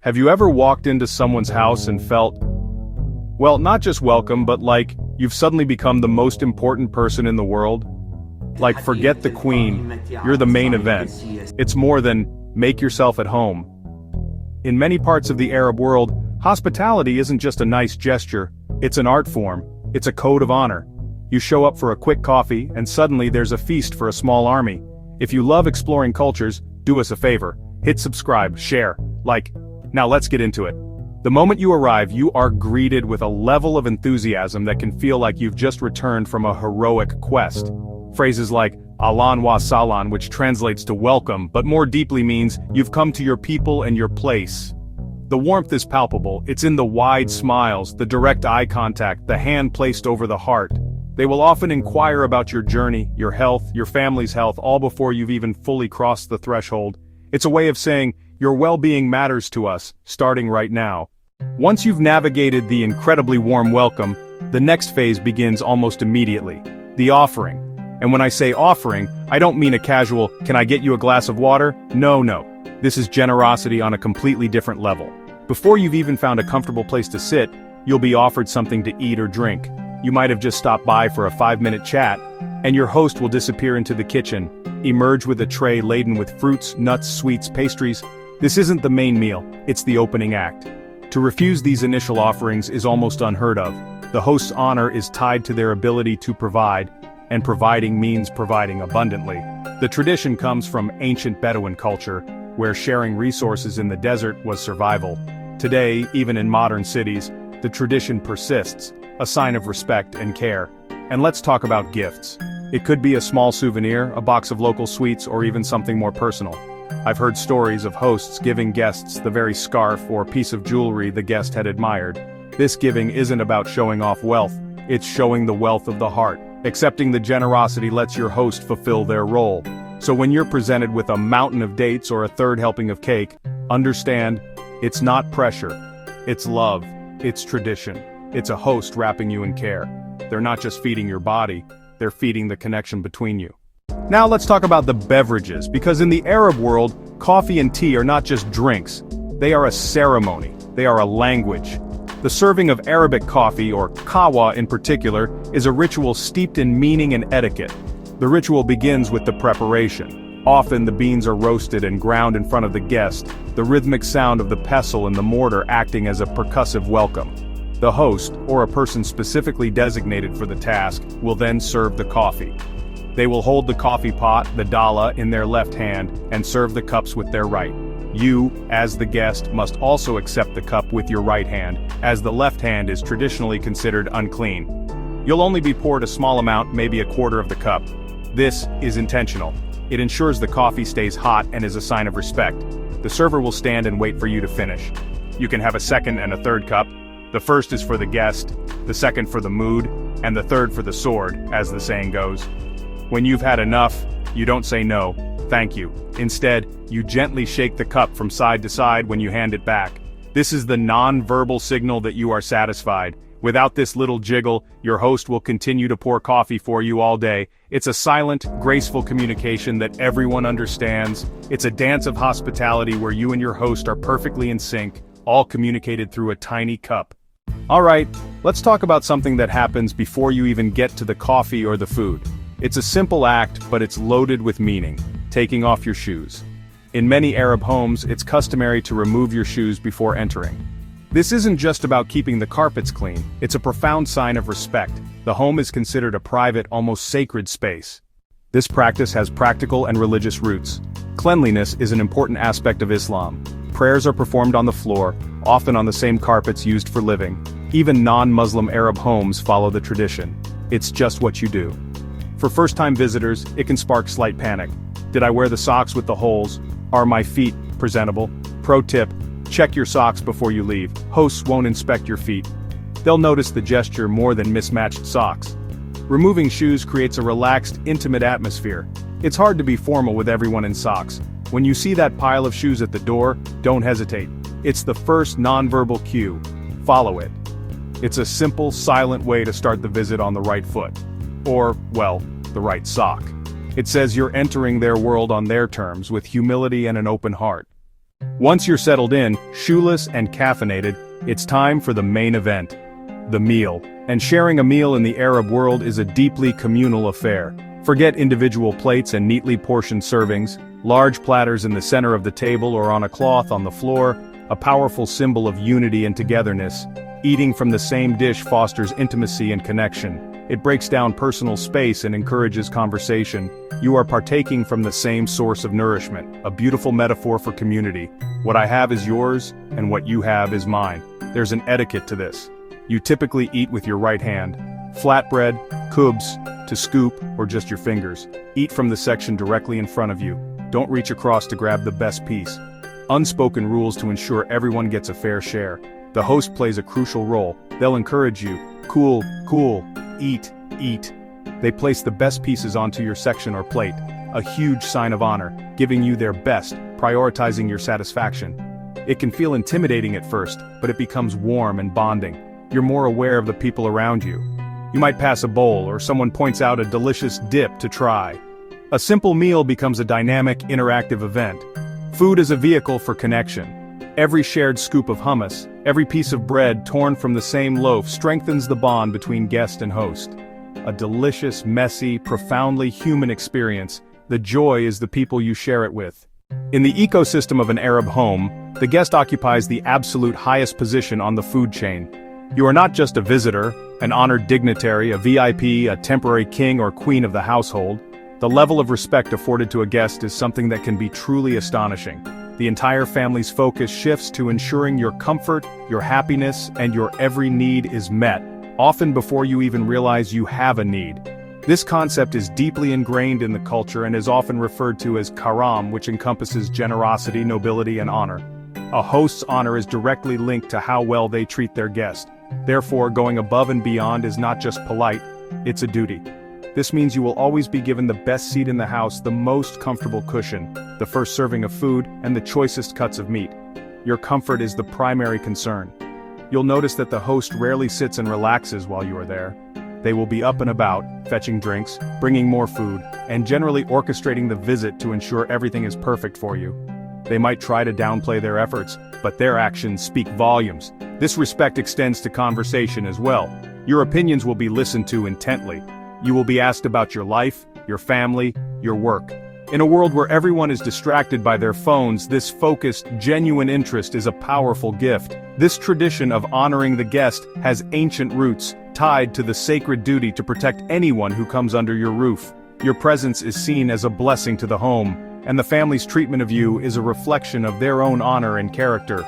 Have you ever walked into someone's house and felt, well, not just welcome, but like you've suddenly become the most important person in the world? Like, forget the queen, you're the main event. It's more than make yourself at home. In many parts of the Arab world, hospitality isn't just a nice gesture, it's an art form, it's a code of honor. You show up for a quick coffee, and suddenly there's a feast for a small army. If you love exploring cultures, do us a favor. Hit subscribe, share, like. Now let's get into it. The moment you arrive, you are greeted with a level of enthusiasm that can feel like you've just returned from a heroic quest. Phrases like, Ahlan wa sahlan, which translates to welcome, but more deeply means, you've come to your people and your place. The warmth is palpable, it's in the wide smiles, the direct eye contact, the hand placed over the heart. They will often inquire about your journey, your health, your family's health, all before you've even fully crossed the threshold. It's a way of saying, your well-being matters to us, starting right now. Once you've navigated the incredibly warm welcome, the next phase begins almost immediately, the offering. And when I say offering, I don't mean a casual, can I get you a glass of water? No. This is generosity on a completely different level. Before you've even found a comfortable place to sit, you'll be offered something to eat or drink. You might have just stopped by for a 5-minute chat, and your host will disappear into the kitchen, emerge with a tray laden with fruits, nuts, sweets, pastries. This isn't the main meal, it's the opening act. To refuse these initial offerings is almost unheard of. The host's honor is tied to their ability to provide, and providing means providing abundantly. The tradition comes from ancient Bedouin culture, where sharing resources in the desert was survival. Today, even in modern cities, the tradition persists, a sign of respect and care. And let's talk about gifts. It could be a small souvenir, a box of local sweets, or even something more personal. I've heard stories of hosts giving guests the very scarf or piece of jewelry the guest had admired. This giving isn't about showing off wealth, it's showing the wealth of the heart. Accepting the generosity lets your host fulfill their role. So when you're presented with a mountain of dates or a third helping of cake, understand, it's not pressure. It's love. It's tradition. It's a host wrapping you in care. They're not just feeding your body, they're feeding the connection between you. Now let's talk about the beverages, because in the Arab world, coffee and tea are not just drinks. They are a ceremony. They are a language. The serving of Arabic coffee, or kahwa in particular, is a ritual steeped in meaning and etiquette. The ritual begins with the preparation. Often the beans are roasted and ground in front of the guest, the rhythmic sound of the pestle and the mortar acting as a percussive welcome. The host, or a person specifically designated for the task, will then serve the coffee. They will hold the coffee pot, the dala, in their left hand, and serve the cups with their right. You, as the guest, must also accept the cup with your right hand, as the left hand is traditionally considered unclean. You'll only be poured a small amount, maybe a quarter of the cup. This is intentional. It ensures the coffee stays hot and is a sign of respect. The server will stand and wait for you to finish. You can have a second and a third cup. The first is for the guest, the second for the mood, and the third for the sword, as the saying goes. When you've had enough, you don't say no, thank you. Instead, you gently shake the cup from side to side when you hand it back. This is the non-verbal signal that you are satisfied. Without this little jiggle, your host will continue to pour coffee for you all day. It's a silent, graceful communication that everyone understands. It's a dance of hospitality where you and your host are perfectly in sync, all communicated through a tiny cup. Alright, let's talk about something that happens before you even get to the coffee or the food. It's a simple act, but it's loaded with meaning. Taking off your shoes. In many Arab homes, it's customary to remove your shoes before entering. This isn't just about keeping the carpets clean, it's a profound sign of respect. The home is considered a private, almost sacred space. This practice has practical and religious roots. Cleanliness is an important aspect of Islam. Prayers are performed on the floor, often on the same carpets used for living. Even non-Muslim Arab homes follow the tradition. It's just what you do. For first-time visitors, it can spark slight panic. Did I wear the socks with the holes? Are my feet presentable? Pro tip, check your socks before you leave. Hosts won't inspect your feet. They'll notice the gesture more than mismatched socks. Removing shoes creates a relaxed, intimate atmosphere. It's hard to be formal with everyone in socks. When you see that pile of shoes at the door, don't hesitate. It's the first nonverbal cue. Follow it. It's a simple, silent way to start the visit on the right foot. Or, well, the right sock. It says you're entering their world on their terms with humility and an open heart. Once you're settled in, shoeless and caffeinated, it's time for the main event. The meal. And sharing a meal in the Arab world is a deeply communal affair. Forget individual plates and neatly portioned servings, large platters in the center of the table or on a cloth on the floor, a powerful symbol of unity and togetherness. Eating from the same dish fosters intimacy and connection. It breaks down personal space and encourages conversation. You are partaking from the same source of nourishment, a beautiful metaphor for community. What I have is yours, and what you have is mine. There's an etiquette to this. You typically eat with your right hand. Flatbread, kubs, to scoop, or just your fingers. Eat from the section directly in front of you. Don't reach across to grab the best piece. Unspoken rules to ensure everyone gets a fair share. The host plays a crucial role. They'll encourage you. Cool, cool, eat, eat. They place the best pieces onto your section or plate, a huge sign of honor, giving you their best, prioritizing your satisfaction. It can feel intimidating at first, but it becomes warm and bonding. You're more aware of the people around you. You might pass a bowl or someone points out a delicious dip to try. A simple meal becomes a dynamic, interactive event. Food is a vehicle for connection. Every shared scoop of hummus, every piece of bread torn from the same loaf strengthens the bond between guest and host. A delicious, messy, profoundly human experience. The joy is the people you share it with. In the ecosystem of an Arab home, the guest occupies the absolute highest position on the food chain. You are not just a visitor, an honored dignitary, a VIP, a temporary king or queen of the household. The level of respect afforded to a guest is something that can be truly astonishing. The entire family's focus shifts to ensuring your comfort, your happiness, and your every need is met, often before you even realize you have a need. This concept is deeply ingrained in the culture and is often referred to as karam, which encompasses generosity, nobility, and honor. A host's honor is directly linked to how well they treat their guest. Therefore, going above and beyond is not just polite, it's a duty. This means you will always be given the best seat in the house, the most comfortable cushion, the first serving of food, and the choicest cuts of meat. Your comfort is the primary concern. You'll notice that the host rarely sits and relaxes while you are there. They will be up and about, fetching drinks, bringing more food, and generally orchestrating the visit to ensure everything is perfect for you. They might try to downplay their efforts, but their actions speak volumes. This respect extends to conversation as well. Your opinions will be listened to intently. You will be asked about your life, your family, your work. In a world where everyone is distracted by their phones, this focused, genuine interest is a powerful gift. This tradition of honoring the guest has ancient roots, tied to the sacred duty to protect anyone who comes under your roof. Your presence is seen as a blessing to the home, and the family's treatment of you is a reflection of their own honor and character.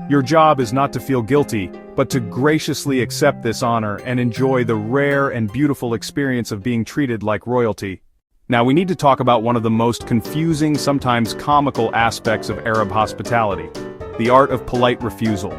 Your job is not to feel guilty, but to graciously accept this honor and enjoy the rare and beautiful experience of being treated like royalty. Now we need to talk about one of the most confusing, sometimes comical aspects of Arab hospitality: the art of polite refusal.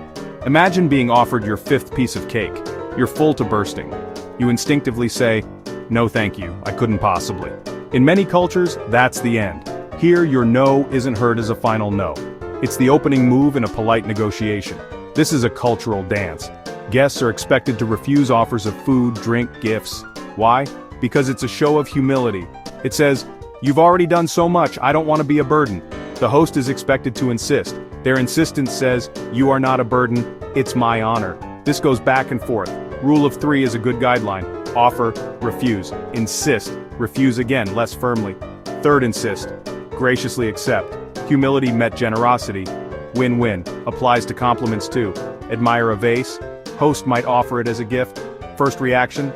Imagine being offered your fifth piece of cake. You're full to bursting. You instinctively say, "No thank you, I couldn't possibly." In many cultures, that's the end. Here, your no isn't heard as a final no. It's the opening move in a polite negotiation. This is a cultural dance. Guests are expected to refuse offers of food, drink, gifts. Why? Because it's a show of humility. It says, "You've already done so much, I don't want to be a burden." The host is expected to insist. Their insistence says, "You are not a burden, it's my honor." This goes back and forth. Rule of 3 is a good guideline. Offer, refuse. Insist, refuse again, less firmly. Third insist, graciously accept. Humility met generosity. Win-win. Applies to compliments too. Admire a vase? Host might offer it as a gift. First reaction?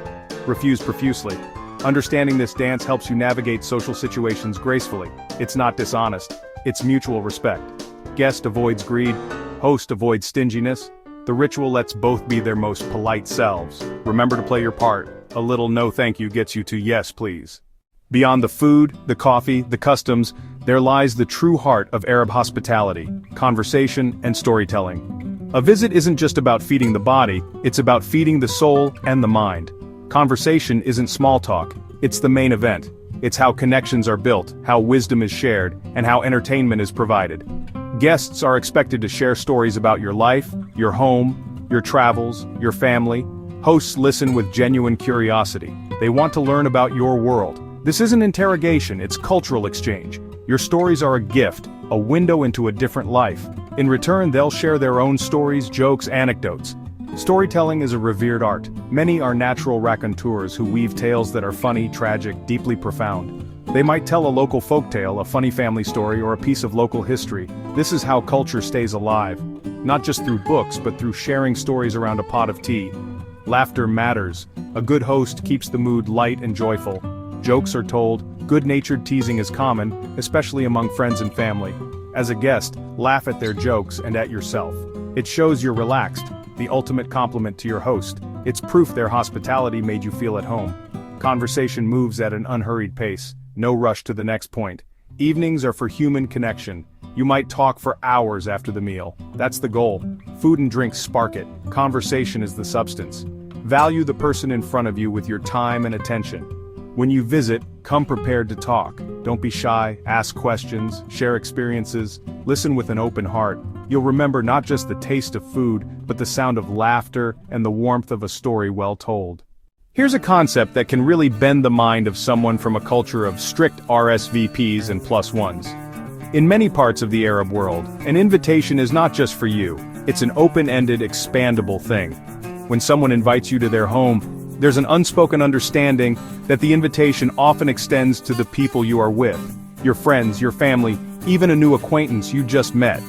Refuse profusely. Understanding this dance helps you navigate social situations gracefully. It's not dishonest. It's mutual respect. Guest avoids greed. Host avoids stinginess. The ritual lets both be their most polite selves. Remember to play your part. A little no thank you gets you to yes please. Beyond the food, the coffee, the customs, there lies the true heart of Arab hospitality: conversation and storytelling. A visit isn't just about feeding the body, it's about feeding the soul and the mind. Conversation isn't small talk, it's the main event. It's how connections are built, how wisdom is shared, and how entertainment is provided. Guests are expected to share stories about your life, your home, your travels, your family. Hosts listen with genuine curiosity. They want to learn about your world. This isn't interrogation, it's cultural exchange. Your stories are a gift, a window into a different life. In return, they'll share their own stories, jokes, anecdotes. Storytelling is a revered art. Many are natural raconteurs who weave tales that are funny, tragic, deeply profound. They might tell a local folktale, a funny family story, or a piece of local history. This is how culture stays alive. Not just through books, but through sharing stories around a pot of tea. Laughter matters. A good host keeps the mood light and joyful. Jokes are told, good-natured teasing is common, especially among friends and family. As a guest, laugh at their jokes and at yourself. It shows you're relaxed, the ultimate compliment to your host. It's proof their hospitality made you feel at home. Conversation moves at an unhurried pace, no rush to the next point. Evenings are for human connection. You might talk for hours after the meal. That's the goal. Food and drinks spark it. Conversation is the substance. Value the person in front of you with your time and attention. When you visit, come prepared to talk. Don't be shy, ask questions, share experiences, listen with an open heart. You'll remember not just the taste of food, but the sound of laughter and the warmth of a story well told. Here's a concept that can really bend the mind of someone from a culture of strict RSVPs and +1s. In many parts of the Arab world, an invitation is not just for you, it's an open-ended, expandable thing. When someone invites you to their home, there's an unspoken understanding that the invitation often extends to the people you are with, your friends, your family, even a new acquaintance you just met.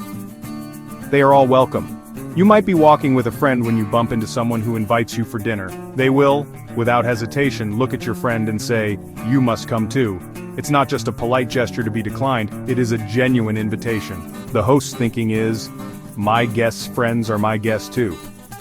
They are all welcome. You might be walking with a friend when you bump into someone who invites you for dinner. They will, without hesitation, look at your friend and say, "You must come too." It's not just a polite gesture to be declined, it is a genuine invitation. The host's thinking is, my guests' friends are my guests too.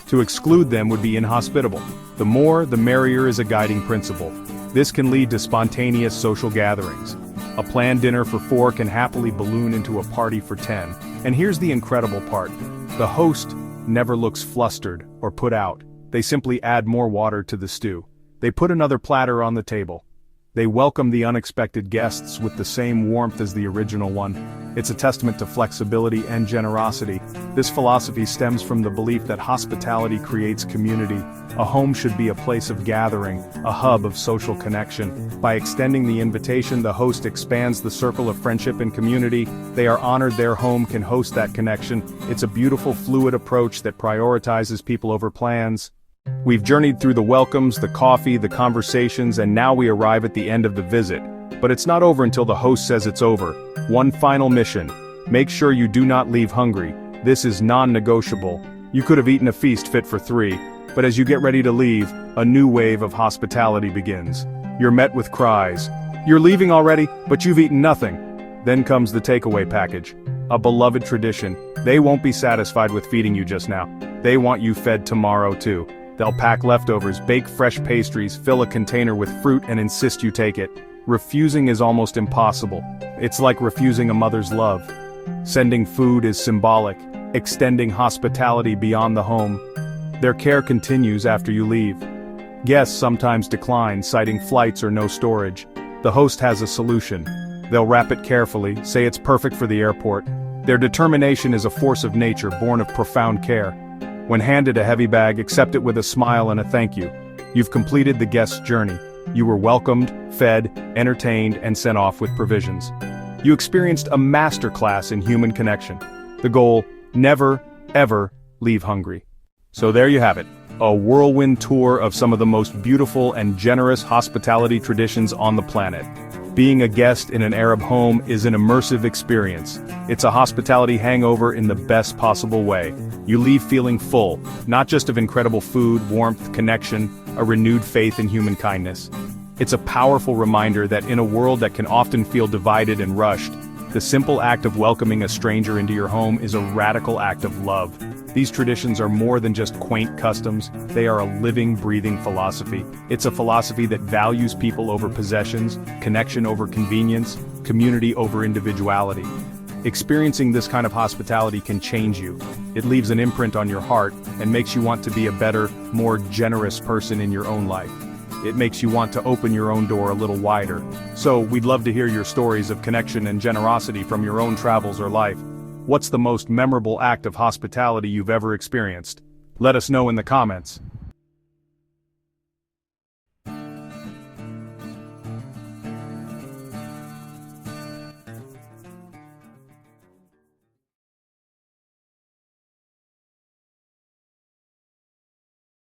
To exclude them would be inhospitable. The more, the merrier is a guiding principle. This can lead to spontaneous social gatherings. A planned dinner for 4 can happily balloon into a party for 10. And here's the incredible part. The host never looks flustered or put out. They simply add more water to the stew. They put another platter on the table. They welcome the unexpected guests with the same warmth as the original one. It's a testament to flexibility and generosity. This philosophy stems from the belief that hospitality creates community. A home should be a place of gathering, a hub of social connection. By extending the invitation, the host expands the circle of friendship and community. They are honored their home can host that connection. It's a beautiful, fluid approach that prioritizes people over plans. We've journeyed through the welcomes, the coffee, the conversations, and now we arrive at the end of the visit. But it's not over until the host says it's over. One final mission. Make sure you do not leave hungry. This is non-negotiable. You could have eaten a feast fit for 3, but as you get ready to leave, a new wave of hospitality begins. You're met with cries. You're leaving already, but you've eaten nothing. Then comes the takeaway package. A beloved tradition. They won't be satisfied with feeding you just now. They want you fed tomorrow too. They'll pack leftovers, bake fresh pastries, fill a container with fruit and insist you take it. Refusing is almost impossible. It's like refusing a mother's love. Sending food is symbolic, extending hospitality beyond the home. Their care continues after you leave. Guests sometimes decline, citing flights or no storage. The host has a solution. They'll wrap it carefully, say it's perfect for the airport. Their determination is a force of nature born of profound care. When handed a heavy bag, accept it with a smile and a thank you. You've completed the guest's journey. You were welcomed, fed, entertained, and sent off with provisions. You experienced a masterclass in human connection. The goal, never, ever leave hungry. So there you have it, a whirlwind tour of some of the most beautiful and generous hospitality traditions on the planet. Being a guest in an Arab home is an immersive experience. It's a hospitality hangover in the best possible way. You leave feeling full, not just of incredible food, warmth, connection, a renewed faith in human kindness. It's a powerful reminder that in a world that can often feel divided and rushed, the simple act of welcoming a stranger into your home is a radical act of love. These traditions are more than just quaint customs, they are a living, breathing philosophy. It's a philosophy that values people over possessions, connection over convenience, community over individuality. Experiencing this kind of hospitality can change you. It leaves an imprint on your heart and makes you want to be a better, more generous person in your own life. It makes you want to open your own door a little wider. So, we'd love to hear your stories of connection and generosity from your own travels or life. What's the most memorable act of hospitality you've ever experienced? Let us know in the comments.